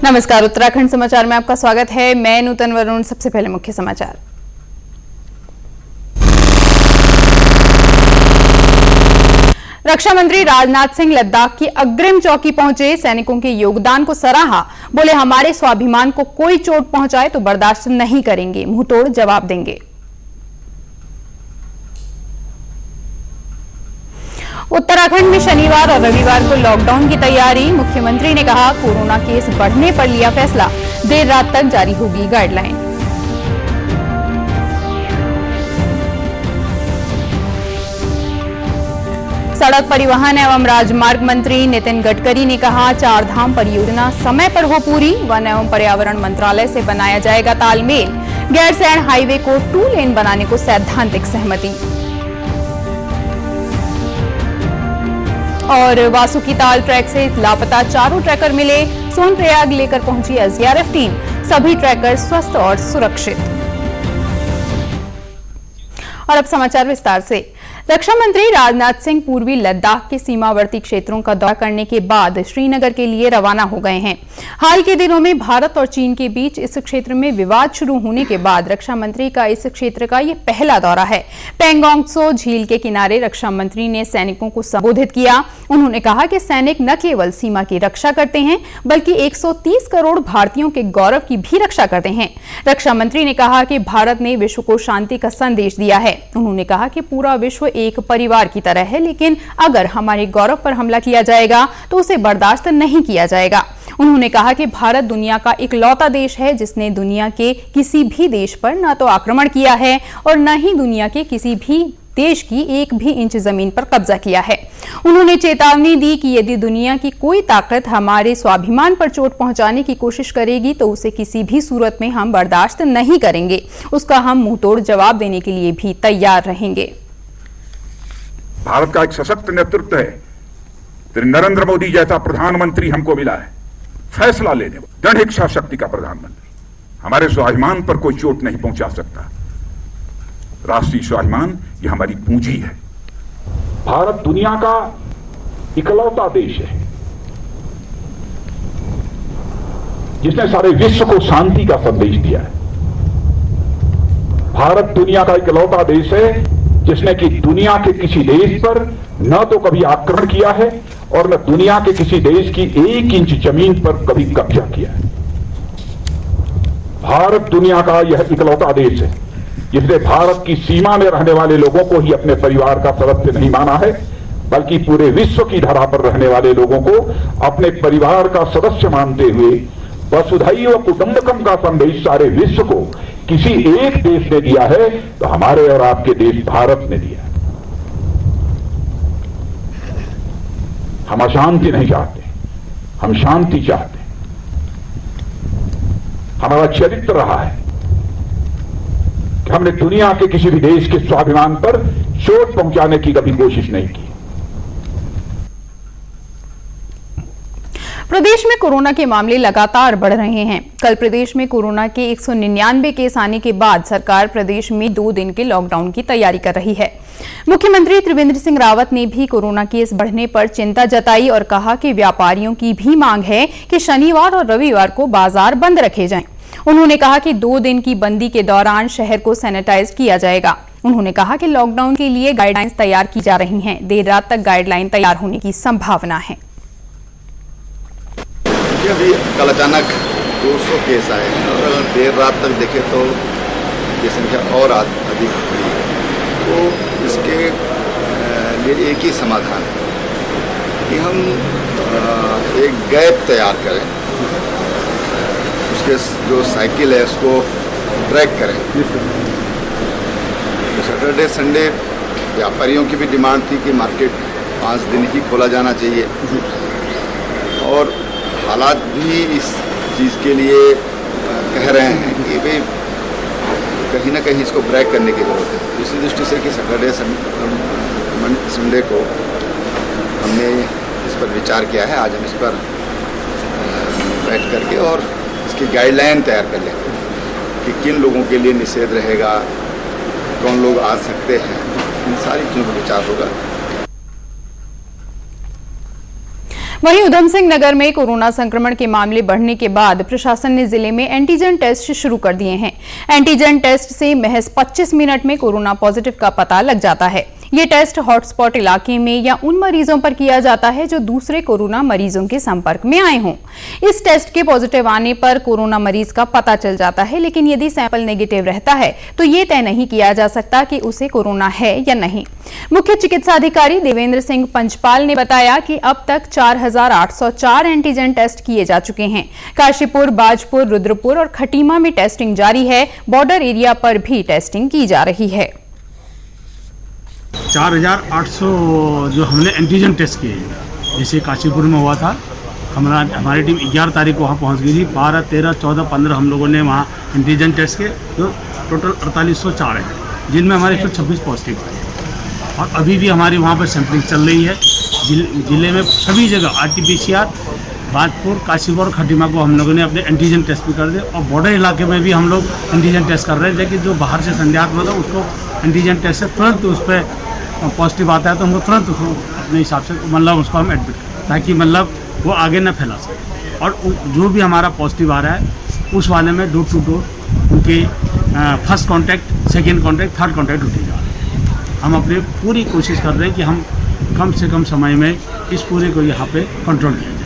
नमस्कार, उत्तराखंड समाचार में आपका स्वागत है। मैं नूतन वरुण। सबसे पहले मुख्य समाचार। रक्षा मंत्री राजनाथ सिंह लद्दाख की अग्रिम चौकी पहुंचे, सैनिकों के योगदान को सराहा। बोले, हमारे स्वाभिमान को कोई चोट पहुंचाए तो बर्दाश्त नहीं करेंगे, मुंहतोड़ जवाब देंगे। उत्तराखंड में शनिवार और रविवार को लॉकडाउन की तैयारी। मुख्यमंत्री ने कहा, कोरोना केस बढ़ने पर लिया फैसला, देर रात तक जारी होगी गाइडलाइन। सड़क परिवहन एवं राजमार्ग मंत्री नितिन गडकरी ने कहा, चारधाम परियोजना समय पर हो पूरी। वन एवं पर्यावरण मंत्रालय से बनाया जाएगा तालमेल। गैरसैंण हाईवे को 2 लेन बनाने को सैद्धांतिक सहमति। और वासुकीताल ट्रैक से लापता 4 ट्रैकर मिले, सोनप्रयाग लेकर पहुंची एसडीआरएफ टीम। सभी ट्रैकर स्वस्थ और सुरक्षित। और अब समाचार विस्तार से। रक्षा मंत्री राजनाथ सिंह पूर्वी लद्दाख के सीमावर्ती क्षेत्रों का दौरा करने के बाद श्रीनगर के लिए रवाना हो गए हैं। हाल के दिनों में भारत और चीन के बीच इस क्षेत्र में विवाद शुरू होने के बाद रक्षा मंत्री का इस क्षेत्र का ये पहला दौरा है। पेंगोंग त्सो झील के किनारे रक्षा मंत्री ने सैनिकों को संबोधित किया। उन्होंने कहा कि सैनिक न केवल सीमा की रक्षा करते हैं, बल्कि 130 करोड़ भारतीयों के गौरव की भी रक्षा करते हैं। रक्षा मंत्री ने कहा कि भारत ने विश्व को शांति का संदेश दिया है। उन्होंने कहा कि पूरा विश्व एक परिवार की तरह है, लेकिन अगर हमारे गौरव पर हमला किया जाएगा तो उसे बर्दाश्त नहीं किया जाएगा। उन्होंने कहा कि भारत दुनिया का इकलौता देश है जिसने दुनिया के किसी भी देश पर न तो आक्रमण किया है और न ही दुनिया के किसी भी देश की 1 भी इंच जमीन पर कब्जा किया है। उन्होंने चेतावनी दी कि यदि दुनिया की कोई ताकत हमारे स्वाभिमान पर चोट पहुंचाने की कोशिश करेगी तो उसे किसी भी सूरत में हम बर्दाश्त नहीं करेंगे। उसका हम मुंहतोड़ जवाब देने के लिए भी तैयार रहेंगे। भारत का एक सशक्त नेतृत्व है। नरेंद्र मोदी जैसा प्रधानमंत्री हमको मिला है, फैसला लेने वाला, दृढ़ इच्छा शक्ति का प्रधानमंत्री। हमारे स्वाभिमान पर कोई चोट नहीं पहुंचा सकता। राष्ट्रीय स्वाभिमान ये हमारी पूंजी है। भारत दुनिया का इकलौता देश है जिसने सारे विश्व को शांति का संदेश दिया है। भारत दुनिया का इकलौता देश है जिसने कि दुनिया के किसी देश पर न तो कभी आक्रमण किया है और न दुनिया के किसी देश की 1 इंच जमीन पर कभी कब्जा किया है। भारत दुनिया का यह इकलौता देश है जिसने भारत की सीमा में रहने वाले लोगों को ही अपने परिवार का सदस्य नहीं माना है, बल्कि पूरे विश्व की धरा पर रहने वाले लोगों को अपने परिवार का सदस्य मानते हुए वसुधैव कुटुंबकम का संदेश सारे विश्व को किसी एक देश ने दिया है तो हमारे और आपके देश भारत ने दिया है। हम अशांति नहीं चाहते, हम शांति चाहते हैं। हमारा चरित्र रहा है कि हमने दुनिया के किसी भी देश के स्वाभिमान पर चोट पहुंचाने की कभी कोशिश नहीं की। प्रदेश में कोरोना के मामले लगातार बढ़ रहे हैं। कल प्रदेश में कोरोना के 199 केस आने के बाद सरकार प्रदेश में 2 दिन के लॉकडाउन की तैयारी कर रही है। मुख्यमंत्री त्रिवेंद्र सिंह रावत ने भी कोरोना केस बढ़ने पर चिंता जताई और कहा कि व्यापारियों की भी मांग है कि शनिवार और रविवार को बाजार बंद रखे जाएं। उन्होंने कहा कि 2 दिन की बंदी के दौरान शहर को सैनिटाइज किया जाएगा। उन्होंने कहा कि लॉकडाउन के लिए गाइडलाइंस तैयार की जा रही हैं। देर रात तक गाइडलाइन तैयार होने की संभावना है। अभी कल अचानक 200 केस आए और अगर देर रात तक देखें तो ये संख्या और अधिक हुई है। तो इसके लिए एक ही समाधान है कि हम एक गैप तैयार करें, उसके जो साइकिल है उसको ट्रैक करें। तो सैटरडे संडे व्यापारियों की भी डिमांड थी कि मार्केट 5 दिन ही खोला जाना चाहिए और हालात भी इस चीज़ के लिए कह रहे हैं कि भाई कहीं ना कहीं इसको ब्रेक करने की ज़रूरत है। इसी दृष्टि से कि सैटरडे संडे को हमने इस पर विचार किया है। आज हम इस पर बैठ करके और इसकी गाइडलाइन तैयार कर लेंगे कि किन लोगों के लिए निषेध रहेगा, कौन लोग आ सकते हैं, इन सारी चीज़ों पर विचार होगा। वहीं उधम सिंह नगर में कोरोना संक्रमण के मामले बढ़ने के बाद प्रशासन ने जिले में एंटीजन टेस्ट शुरू कर दिए हैं। एंटीजन टेस्ट से महज 25 मिनट में कोरोना पॉजिटिव का पता लग जाता है। ये टेस्ट हॉटस्पॉट इलाके में या उन मरीजों पर किया जाता है जो दूसरे कोरोना मरीजों के संपर्क में आए हों। इस टेस्ट के पॉजिटिव आने पर कोरोना मरीज का पता चल जाता है, लेकिन यदि सैंपल नेगेटिव रहता है तो ये तय नहीं किया जा सकता कि उसे कोरोना है या नहीं। मुख्य चिकित्सा अधिकारी देवेंद्र सिंह पंचपाल ने बताया कि अब तक 4,804 एंटीजन टेस्ट किए जा चुके हैं। काशीपुर, बाजपुर, रुद्रपुर और खटीमा में टेस्टिंग जारी है। बॉर्डर एरिया पर भी टेस्टिंग की जा रही है। 4,800 जो हमने एंटीजन टेस्ट किए, जैसे काशीपुर में हुआ था, हमारी टीम 11 तारीख को वहाँ पहुँच गई थी। 12, 13, 14, 15 हम लोगों ने वहाँ एंटीजन टेस्ट किए, जो टोटल 4804 हैं, जिनमें हमारे 126 पॉजिटिव आए। और अभी भी हमारी वहाँ पर सैंपलिंग चल रही है। जिले में सभी जगह RT-PCR, बाजपुर, काशीपुर और खटीमा को हम लोगों ने अपने एंटीजन टेस्ट भी कर दिए। और बॉर्डर इलाके में भी हम लोग एंटीजन टेस्ट कर रहे हैं, लेकिन जो बाहर से संदेहास्पद है उसको एंटीजन टेस्ट से तुरंत उस पर पॉजिटिव आता है तो हमको तुरंत उसको अपने हिसाब से मतलब उसको हम एडमिट करें, ताकि मतलब वो आगे न फैला सके। और जो भी हमारा पॉजिटिव आ रहा है उस वाले में डोर टू डोर उनके first contact, second contact, third contact होते जा रहे हैं। हम अपनी पूरी कोशिश कर रहे हैं कि हम कम से कम समय में इस पूरे को यहाँ पे कंट्रोल किया जाए।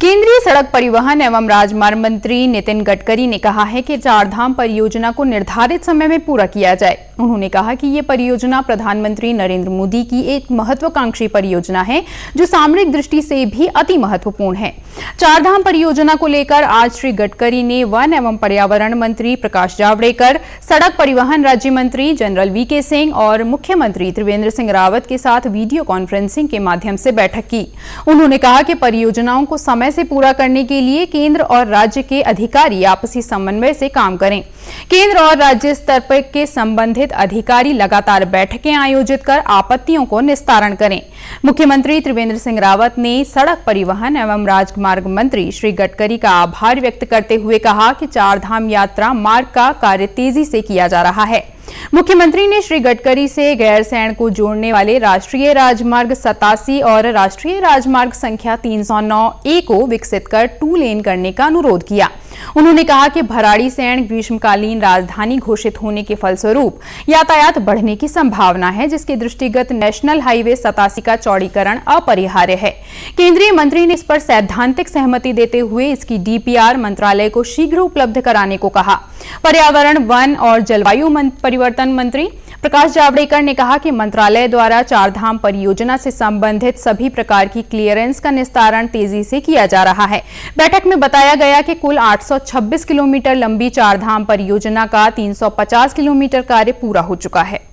केंद्रीय सड़क परिवहन एवं राजमार्ग मंत्री नितिन गडकरी ने कहा है कि चारधाम परियोजना को निर्धारित समय में पूरा किया जाए। उन्होंने कहा कि ये परियोजना प्रधानमंत्री नरेंद्र मोदी की एक महत्वाकांक्षी परियोजना है, जो सामरिक दृष्टि से भी अति महत्वपूर्ण है। चारधाम परियोजना को लेकर आज श्री गडकरी ने वन एवं पर्यावरण मंत्री प्रकाश जावड़ेकर, सड़क परिवहन राज्य मंत्री जनरल VK सिंह और मुख्यमंत्री त्रिवेंद्र सिंह रावत के साथ वीडियो कॉन्फ्रेंसिंग के माध्यम से बैठक की। उन्होंने कहा कि परियोजनाओं को समय से पूरा करने के लिए केंद्र और राज्य के अधिकारी आपसी समन्वय से काम करें। केंद्र और राज्य स्तर पर के संबंधित अधिकारी लगातार बैठकें आयोजित कर आपत्तियों को निस्तारण करें। मुख्यमंत्री त्रिवेंद्र सिंह रावत ने सड़क परिवहन एवं राजमार्ग मंत्री श्री गडकरी का आभार व्यक्त करते हुए कहा कि चारधाम यात्रा मार्ग का कार्य तेजी से किया जा रहा है। मुख्यमंत्री ने श्री गडकरी से गैरसैंण को जोड़ने वाले राष्ट्रीय राजमार्ग 87 और राष्ट्रीय राजमार्ग संख्या 309A को विकसित कर 2 लेन करने का अनुरोध किया। उन्होंने कहा कि भराड़ीसैंण ग्रीष्मकालीन राजधानी घोषित होने के फलस्वरूप यातायात बढ़ने की संभावना है, जिसके दृष्टिगत नेशनल हाईवे 87 का चौड़ीकरण अपरिहार्य है। केंद्रीय मंत्री ने इस पर सैद्धांतिक सहमति देते हुए इसकी DPR मंत्रालय को शीघ्र उपलब्ध कराने को कहा। पर्यावरण, वन और जलवायु परिवर्तन मंत्री प्रकाश जावड़ेकर ने कहा कि मंत्रालय द्वारा चारधाम परियोजना से संबंधित सभी प्रकार की क्लियरेंस का निस्तारण तेजी से किया जा रहा है। बैठक में बताया गया कि कुल 826 किलोमीटर लंबी चारधाम परियोजना का 350 किलोमीटर कार्य पूरा हो चुका है।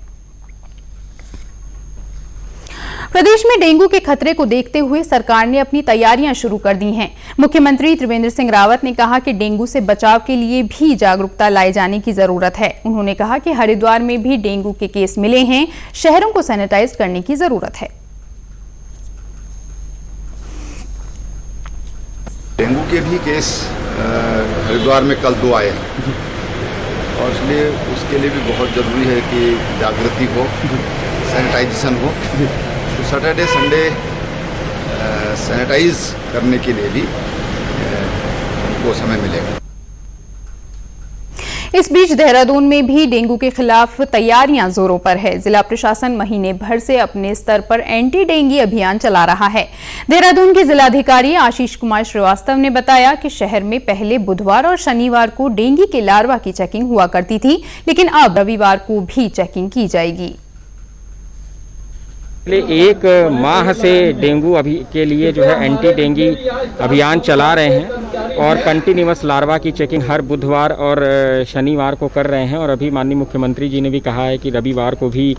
प्रदेश में डेंगू के खतरे को देखते हुए सरकार ने अपनी तैयारियां शुरू कर दी हैं। मुख्यमंत्री त्रिवेंद्र सिंह रावत ने कहा कि डेंगू से बचाव के लिए भी जागरूकता लाए जाने की जरूरत है। उन्होंने कहा कि हरिद्वार में भी डेंगू के केस मिले हैं, शहरों को सैनिटाइज करने की जरूरत है। डेंगू के भी केस हरिद्वार में कल 2 आए हैं और इसलिए उसके लिए भी बहुत ज़रूरी है कि जागृति हो, सैनिटाइजेशन हो। तो सैटरडे संडे सैनिटाइज करने के लिए भी उनको समय मिलेगा। इस बीच देहरादून में भी डेंगू के खिलाफ तैयारियां जोरों पर है। जिला प्रशासन महीने भर से अपने स्तर पर एंटी डेंगू अभियान चला रहा है। देहरादून के जिलाधिकारी आशीष कुमार श्रीवास्तव ने बताया कि शहर में पहले बुधवार और शनिवार को डेंगू के लार्वा की चेकिंग हुआ करती थी, लेकिन अब रविवार को भी चेकिंग की जाएगी। एक माह से डेंगू अभी के लिए जो है एंटी डेंगू अभियान चला रहे हैं और कंटिन्यूअस लार्वा की चेकिंग हर बुधवार और शनिवार को कर रहे हैं। और अभी माननीय मुख्यमंत्री जी ने भी कहा है कि रविवार को भी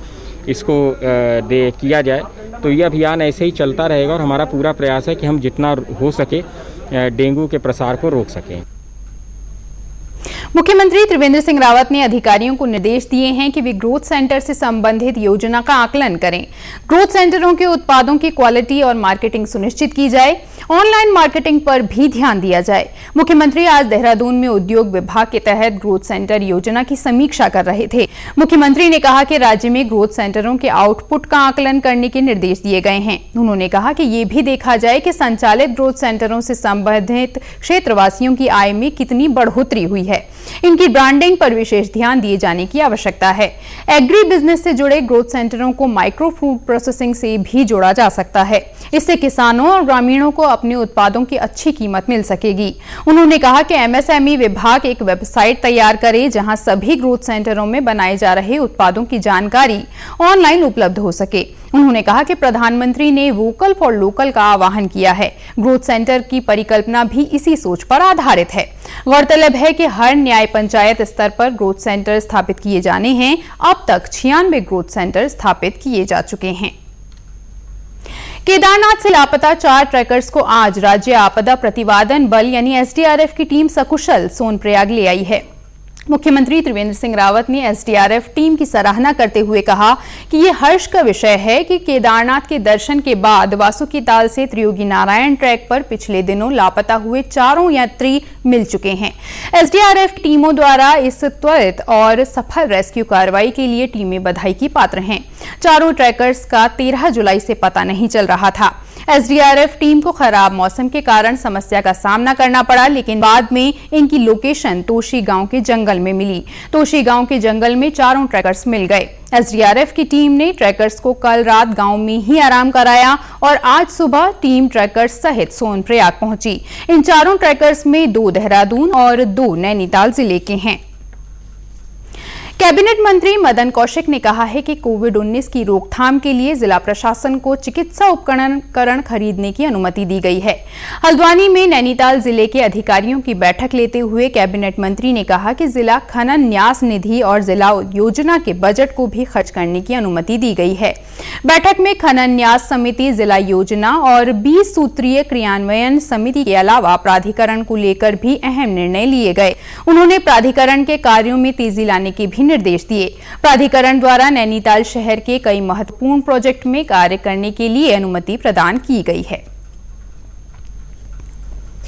इसको किया जाए। तो ये अभियान ऐसे ही चलता रहेगा और हमारा पूरा प्रयास है कि हम जितना हो सके डेंगू के प्रसार को रोक सकें। मुख्यमंत्री त्रिवेंद्र सिंह रावत ने अधिकारियों को निर्देश दिए हैं कि वे ग्रोथ सेंटर से संबंधित योजना का आकलन करें। ग्रोथ सेंटरों के उत्पादों की क्वालिटी और मार्केटिंग सुनिश्चित की जाए। ऑनलाइन मार्केटिंग पर भी ध्यान दिया जाए। मुख्यमंत्री आज देहरादून में उद्योग विभाग के तहत ग्रोथ सेंटर योजना की समीक्षा कर रहे थे। मुख्यमंत्री ने कहा कि राज्य में ग्रोथ सेंटरों के आउटपुट का आकलन करने के निर्देश दिए गए हैं। उन्होंने कहा कि ये भी देखा जाए कि संचालित ग्रोथ सेंटरों से संबंधित क्षेत्रवासियों की आय में कितनी बढ़ोतरी हुई है। इनकी ब्रांडिंग पर विशेष ध्यान दिए जाने की आवश्यकता है। एग्री बिजनेस से जुड़े ग्रोथ सेंटरों को माइक्रो फूड प्रोसेसिंग से भी जोड़ा जा सकता है। इससे किसानों और ग्रामीणों को अपने उत्पादों की अच्छी कीमत मिल सकेगी। उन्होंने कहा कि एमएसएमई विभाग एक वेबसाइट तैयार करे जहां सभी ग्रोथ सेंटरों में बनाए जा रहे उत्पादों की जानकारी ऑनलाइन उपलब्ध हो सके। उन्होंने कहा कि प्रधानमंत्री ने वोकल फॉर लोकल का आह्वान किया है। ग्रोथ सेंटर की परिकल्पना भी इसी सोच पर आधारित है। गौरतलब है कि हर न्याय पंचायत स्तर पर ग्रोथ सेंटर स्थापित किए जाने हैं। अब तक 96 ग्रोथ सेंटर स्थापित किए जा चुके हैं। केदारनाथ से लापता 4 ट्रैकर्स को आज राज्य आपदा प्रतिवादन बल यानी एसडीआरएफ की टीम सकुशल सोनप्रयाग ले आई है। मुख्यमंत्री त्रिवेंद्र सिंह रावत ने एसडीआरएफ टीम की सराहना करते हुए कहा कि ये हर्ष का विषय है कि केदारनाथ के दर्शन के बाद वासुकीताल से त्रियोगी नारायण ट्रैक पर पिछले दिनों लापता हुए 4 यात्री मिल चुके हैं। एसडीआरएफ टीमों द्वारा इस त्वरित और सफल रेस्क्यू कार्रवाई के लिए टीमें बधाई की पात्र हैं। 4 ट्रैकर्स का 13 जुलाई से पता नहीं चल रहा था। एसडीआरएफ टीम को खराब मौसम के कारण समस्या का सामना करना पड़ा, लेकिन बाद में इनकी लोकेशन तोशी गांव के जंगल में मिली। तोशी गांव के जंगल में 4 ट्रैकर्स मिल गए। एसडीआरएफ की टीम ने ट्रैकर्स को कल रात गांव में ही आराम कराया और आज सुबह टीम ट्रैकर्स सहित सोनप्रयाग पहुंची। इन 4 ट्रैकर्स में 2 देहरादून और 2 नैनीताल जिले के हैं। कैबिनेट मंत्री मदन कौशिक ने कहा है कि कोविड-19 की रोकथाम के लिए जिला प्रशासन को चिकित्सा उपकरण खरीदने की अनुमति दी गई है। हल्द्वानी में नैनीताल जिले के अधिकारियों की बैठक लेते हुए कैबिनेट मंत्री ने कहा कि जिला खनन न्यास निधि और जिला योजना के बजट को भी खर्च करने की अनुमति दी गई है। बैठक में खनन न्यास समिति, जिला योजना और 20 सूत्रीय क्रियान्वयन समिति के अलावा प्राधिकरण को लेकर भी अहम निर्णय लिए गए। उन्होंने प्राधिकरण के कार्यों में तेजी लाने के भी निर्देश दिए। प्राधिकरण द्वारा नैनीताल शहर के कई महत्वपूर्ण प्रोजेक्ट में कार्य करने के लिए अनुमति प्रदान की गई है।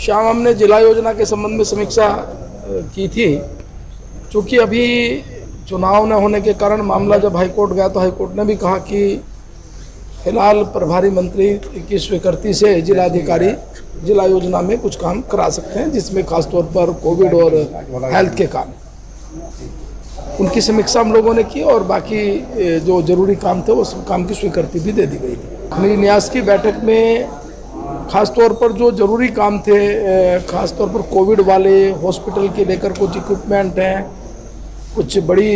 शाम हमने जिला योजना के संबंध में समीक्षा की थी। चूंकि अभी चुनाव न होने के कारण मामला जब हाईकोर्ट गया तो हाईकोर्ट ने भी कहा कि फिलहाल प्रभारी मंत्री की स्वीकृति से जिलाधिकारी जिला योजना में कुछ काम करा सकते हैं, जिसमें खासतौर पर कोविड और हेल्थ के काम, उनकी समीक्षा हम लोगों ने की और बाकी जो जरूरी काम थे उस काम की स्वीकृति भी दे दी गई थी। मेरी न्यास की बैठक में खासतौर पर जो जरूरी काम थे, खासतौर पर कोविड वाले हॉस्पिटल के लेकर कुछ इक्विपमेंट हैं, कुछ बड़ी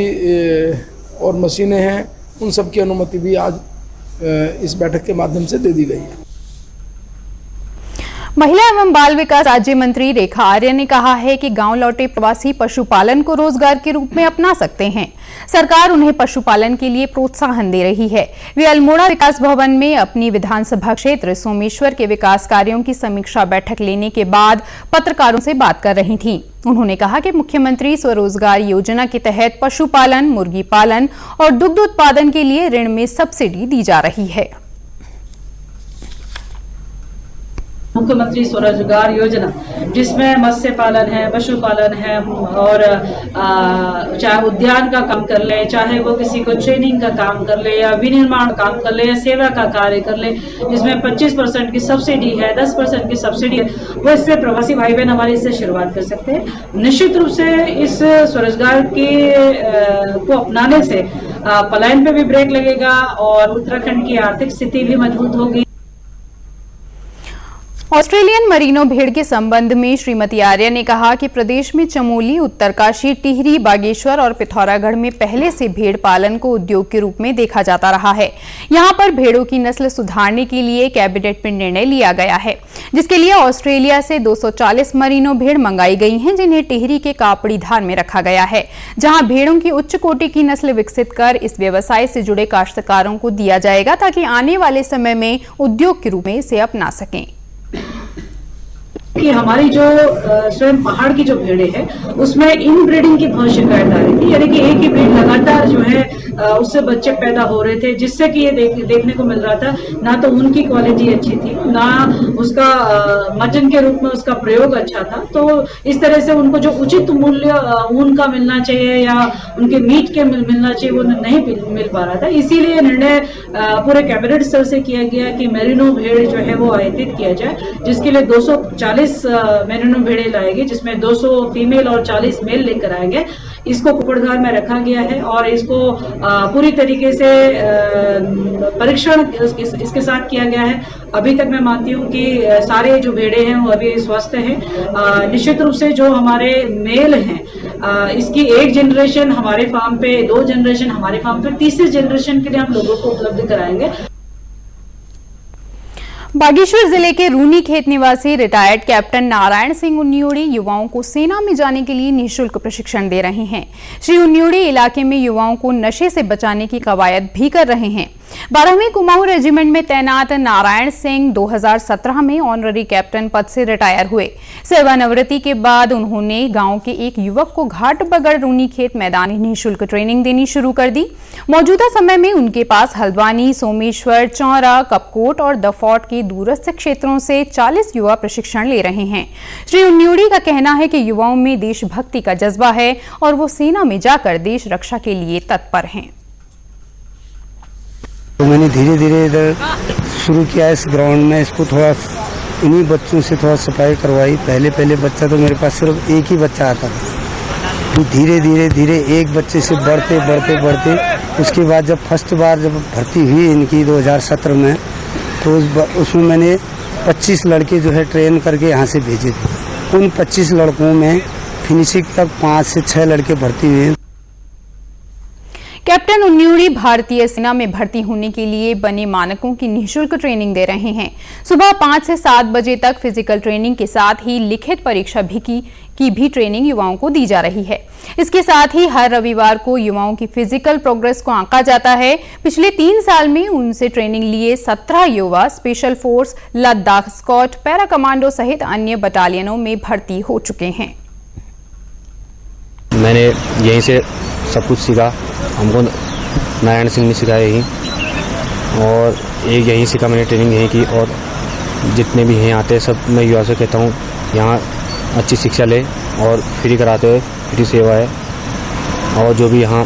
और मशीनें हैं, उन सब की अनुमति भी आज इस बैठक के माध्यम से दे दी गई है। महिला एवं बाल विकास राज्य मंत्री रेखा आर्य ने कहा है कि गांव लौटे प्रवासी पशुपालन को रोजगार के रूप में अपना सकते हैं। सरकार उन्हें पशुपालन के लिए प्रोत्साहन दे रही है। वे अल्मोड़ा विकास भवन में अपनी विधानसभा क्षेत्र सोमेश्वर के विकास कार्यों की समीक्षा बैठक लेने के बाद पत्रकारों से बात कर रही थीं। उन्होंने कहा कि मुख्यमंत्री स्वरोजगार योजना के तहत पशुपालन, मुर्गी पालन और दुग्ध उत्पादन के लिए ऋण में सब्सिडी दी जा रही है। मुख्यमंत्री स्वरोजगार योजना, जिसमें मत्स्य पालन है, पशुपालन है और चाहे उद्यान का काम कर ले, चाहे वो किसी को ट्रेनिंग का काम कर ले या विनिर्माण काम कर ले या सेवा का कार्य कर ले, जिसमें 25% की सब्सिडी है, 10% की सब्सिडी है, वो इससे प्रवासी भाई बहन हमारे इससे शुरुआत कर सकते हैं। निश्चित रूप से इस स्वरोजगार को अपनाने से पलायन पे भी ब्रेक लगेगा और उत्तराखंड की आर्थिक स्थिति भी मजबूत होगी। ऑस्ट्रेलियन मरीनो भेड़ के संबंध में श्रीमती आर्य ने कहा कि प्रदेश में चमोली, उत्तरकाशी, टिहरी, बागेश्वर और पिथौरागढ़ में पहले से भेड़ पालन को उद्योग के रूप में देखा जाता रहा है। यहां पर भेड़ों की नस्ल सुधारने के लिए कैबिनेट में निर्णय लिया गया है, जिसके लिए ऑस्ट्रेलिया से 240 मरीनो भेड़ मंगाई गई हैं, जिन्हें टिहरी के कापड़ी धार में रखा गया है, जहां भेड़ों की उच्च कोटि की नस्ल विकसित कर इस व्यवसाय से जुड़े काश्तकारों को दिया जाएगा, ताकि आने वाले समय में उद्योग के रूप में इसे अपना सकें। कि हमारी जो स्वयं पहाड़ की जो भेड़े हैं उसमें इन ब्रीडिंग की बहुत शिकायत आ रही थी, यानी कि एक ही ब्रीड लगातार जो है उससे बच्चे पैदा हो रहे थे, जिससे कि ये देखने को मिल रहा था ना तो उनकी क्वालिटी अच्छी थी, ना उसका मटन के रूप में उसका प्रयोग अच्छा था। तो इस तरह से उनको जो उचित मूल्य ऊन का मिलना चाहिए या उनके मीट के मिलना चाहिए वो नहीं मिल पा रहा था। इसीलिए निर्णय पूरे कैबिनेट स्तर से किया गया कि मेरिनो भेड़ जो है वो आयातित किया जाए, जिसके लिए 240 मेरिनो भेड़े लाएंगे, जिसमें 200 फीमेल और 40 मेल लेकर आएंगे। इसको कुकड़घर में रखा गया है और इसको पूरी तरीके से परीक्षण इसके साथ किया गया है। अभी तक मैं मानती हूँ कि सारे जो भेड़े हैं वो अभी स्वस्थ हैं। निश्चित रूप से जो हमारे मेल हैं इसकी एक जनरेशन हमारे फार्म पे, 2 जनरेशन हमारे फार्म पे, तीसरे जनरेशन के लिए हम लोगों को उपलब्ध कराएंगे। बागेश्वर जिले के रूनी खेत निवासी रिटायर्ड कैप्टन नारायण सिंह उन्नियोड़ी युवाओं को सेना में जाने के लिए निःशुल्क प्रशिक्षण दे रहे हैं। श्री उन्नियोड़ी इलाके में युवाओं को नशे से बचाने की कवायद भी कर रहे हैं। 12वीं कुमाऊं रेजिमेंट में तैनात नारायण सिंह 2017 में ऑनररी कैप्टन पद से रिटायर हुए। सेवानिवृत्ति के बाद उन्होंने गांव के एक युवक को घाट बगड़ रूनी खेत मैदान में निःशुल्क ट्रेनिंग देनी शुरू कर दी। मौजूदा समय में उनके पास हल्द्वानी, सोमेश्वर, चौरा, कपकोट और दफौट के दूरस्थ क्षेत्रों से 40 युवा प्रशिक्षण ले रहे हैं। श्री उन्नियोड़ी का कहना है कि युवाओं में देशभक्ति का जज्बा है और वो सेना में जाकर देश रक्षा के लिए तत्पर हैं। तो मैंने धीरे धीरे इधर शुरू किया इस ग्राउंड में, इसको थोड़ा इन्हीं बच्चों से थोड़ा सफाई करवाई। पहले बच्चा तो मेरे पास सिर्फ एक ही बच्चा आता था, तो धीरे एक बच्चे से बढ़ते उसके बाद जब फर्स्ट बार जब भर्ती हुई इनकी 2017 में, तो उसमें मैंने 25 लड़के जो है ट्रेन करके यहाँ से भेजे थे। उन 25 लड़कों में फिनिशिंग तक 5 से 6 लड़के भर्ती हुए। कैप्टन उन्नियोड़ी भारतीय सेना में भर्ती होने के लिए बने मानकों की निःशुल्क ट्रेनिंग दे रहे हैं। सुबह 5 से 7 बजे तक फिजिकल ट्रेनिंग के साथ ही लिखित परीक्षा की भी ट्रेनिंग युवाओं को दी जा रही है। इसके साथ ही हर रविवार को युवाओं की फिजिकल प्रोग्रेस को आंका जाता है। पिछले 3 साल में उनसे ट्रेनिंग लिए 17 युवा special force, Ladakh squad, para commando सहित अन्य बटालियनों में भर्ती हो चुके हैं। मैंने यहीं से सब कुछ सीखा, हमको नारायण सिंह ने सिखाया यही, और एक यहीं सीखा मैंने, ट्रेनिंग यहीं की। और जितने भी यहाँ आते हैं सब मैं युवा से कहता हूँ यहाँ अच्छी शिक्षा ले और फ्री कराते हुए फ्री सेवा है, और जो भी यहाँ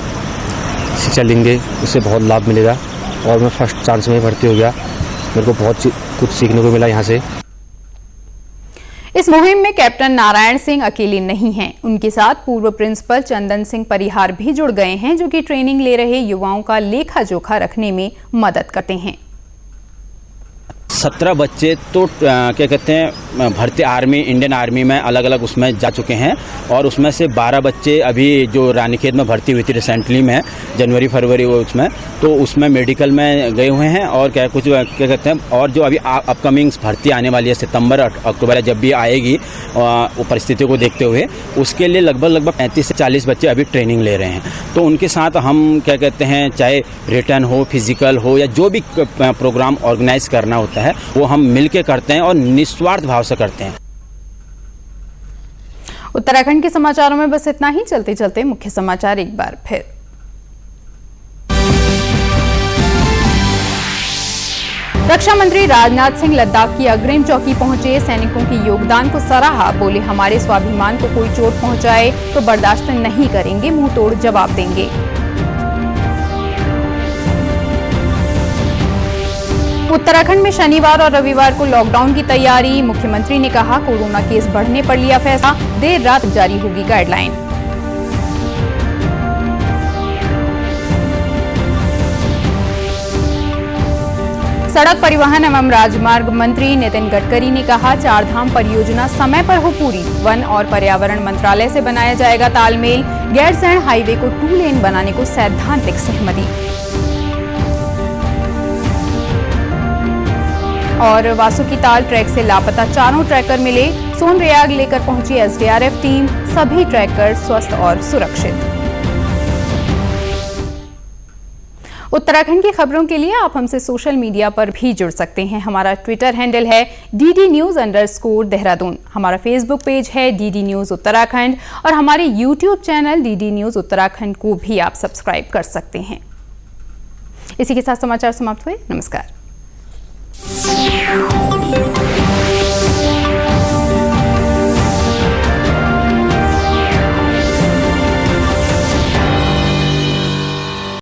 शिक्षा लेंगे उससे बहुत लाभ मिलेगा। और मैं फर्स्ट चांस में भर्ती हो गया, मेरे को बहुत कुछ सीखने को मिला यहाँ से। इस मुहिम में कैप्टन नारायण सिंह अकेले नहीं हैं, उनके साथ पूर्व प्रिंसिपल चंदन सिंह परिहार भी जुड़ गए हैं, जो कि ट्रेनिंग ले रहे युवाओं का लेखा जोखा रखने में मदद करते हैं। 17 बच्चे तो क्या कहते हैं भर्ती आर्मी, इंडियन आर्मी में अलग अलग उसमें जा चुके हैं, और उसमें से 12 बच्चे अभी जो रानीखेत में भर्ती हुई थी रिसेंटली में जनवरी फरवरी वो उसमें, तो उसमें मेडिकल में गए हुए हैं। और क्या कहते हैं, और जो अभी अपकमिंग भर्ती आने वाली है सितंबर अक्टूबर जब भी आएगी वो परिस्थितियों को देखते हुए, उसके लिए लगभग 35 से 40 बच्चे अभी ट्रेनिंग ले रहे हैं। तो उनके साथ हम क्या कहते हैं, चाहे रिटर्न हो, फिजिकल हो, या जो भी प्रोग्राम ऑर्गेनाइज करना होता है वो हम मिलके करते हैं और निस्वार्थ भाव से करते हैं। उत्तराखंड के समाचारों में बस इतना ही। चलते चलते मुख्य समाचार एक बार फिर। रक्षा मंत्री राजनाथ सिंह लद्दाख की अग्रिम चौकी पहुंचे, सैनिकों के योगदान को सराहा। बोले, हमारे स्वाभिमान को कोई चोट पहुंचाए तो बर्दाश्त नहीं करेंगे, मुंह तोड़ जवाब देंगे। उत्तराखंड में शनिवार और रविवार को लॉकडाउन की तैयारी। मुख्यमंत्री ने कहा, कोरोना केस बढ़ने पर लिया फैसला, देर रात जारी होगी गाइडलाइन। सड़क परिवहन एवं राजमार्ग मंत्री नितिन गडकरी ने कहा, 4 धाम परियोजना समय पर हो पूरी। वन और पर्यावरण मंत्रालय से बनाया जाएगा तालमेल। गैरसैंण हाईवे को 2 लेन बनाने को सैद्धांतिक सहमति। और वासुकीताल ट्रैक से लापता 4 ट्रैकर मिले, सोनप्रयाग लेकर पहुंची एसडीआरएफ टीम, सभी ट्रैकर स्वस्थ और सुरक्षित। उत्तराखंड की खबरों के लिए आप हमसे सोशल मीडिया पर भी जुड़ सकते हैं। हमारा ट्विटर हैंडल है DD News_देहरादून। हमारा फेसबुक पेज है DD News उत्तराखंड और हमारे YouTube channel DD News Uttarakhand को भी आप सब्सक्राइब कर सकते हैं। इसी के साथ समाचार समाप्त हुए। नमस्कार।